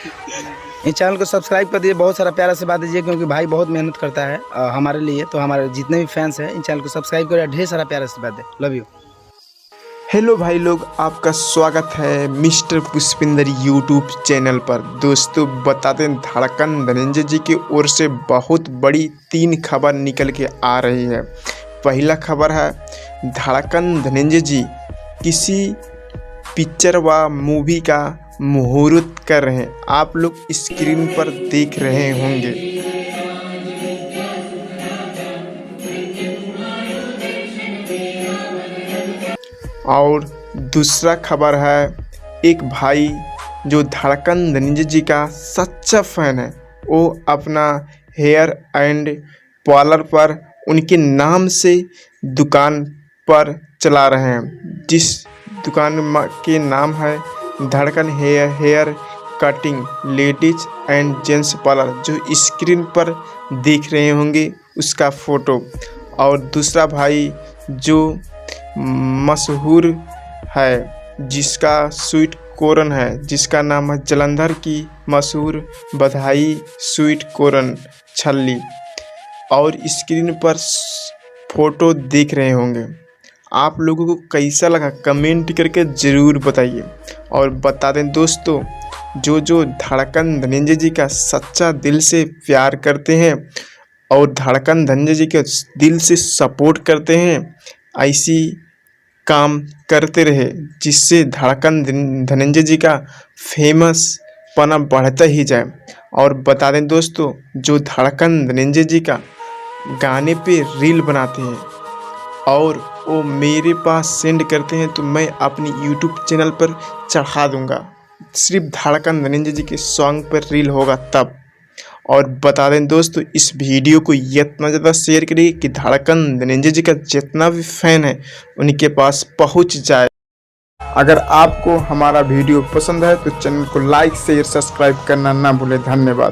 इस चैनल को सब्सक्राइब कर दीजिए, बहुत सारा प्यारा से बात दीजिए, क्योंकि भाई बहुत मेहनत करता है हमारे लिए। तो हमारे जितने भी फैंस हैं इन चैनल को सब्सक्राइब करिए, ढेर सारा प्यारा से बात दे। Love you. हेलो भाई लोग, आपका स्वागत है मिस्टर पुष्पिंदर यूट्यूब चैनल पर। दोस्तों बता दें, धड़कन धनंजय जी की ओर से बहुत बड़ी 3 खबर निकल के आ रही है। पहला खबर है, धड़कन धनंजय जी किसी पिक्चर व मूवी का मुहूर्त कर रहे हैं। आप लोग स्क्रीन पर देख रहे होंगे। और दूसरा खबर है, एक भाई जो धड़कन धनंजय जी का सच्चा फैन है, वो अपना हेयर एंड पार्लर पर उनके नाम से दुकान पर चला रहे हैं, जिस दुकान के नाम है Dhadkan hair cutting ladies and gents parlour, जो स्क्रीन पर देख रहे होंगे उसका फ़ोटो। और दूसरा भाई जो मशहूर है, जिसका स्वीट कॉर्न है, जिसका नाम है जालंधर की मशहूर बधाई स्वीट कॉर्न छल्ली, और स्क्रीन पर फोटो देख रहे होंगे। आप लोगों को कैसा लगा कमेंट करके ज़रूर बताइए। और बता दें दोस्तों, जो धड़कन धनंजय जी का सच्चा दिल से प्यार करते हैं और धड़कन धनंजय जी के दिल से सपोर्ट करते हैं, ऐसी काम करते रहे, जिससे धड़कन धनंजय जी का फेमस पना बढ़ता ही जाए। और बता दें दोस्तों, जो धड़कन धनंजय जी का गाने पे रील बनाते हैं और वो मेरे पास सेंड करते हैं, तो मैं अपनी यूट्यूब चैनल पर चढ़ा दूंगा। सिर्फ धड़कन धनंजय जी के सॉन्ग पर रील होगा तब। और बता दें दोस्तों, इस वीडियो को इतना ज़्यादा शेयर करिए कि धड़कन धनंजय जी का जितना भी फैन है उनके पास पहुंच जाए। अगर आपको हमारा वीडियो पसंद है तो चैनल को लाइक शेयर सब्सक्राइब करना ना भूलें। धन्यवाद।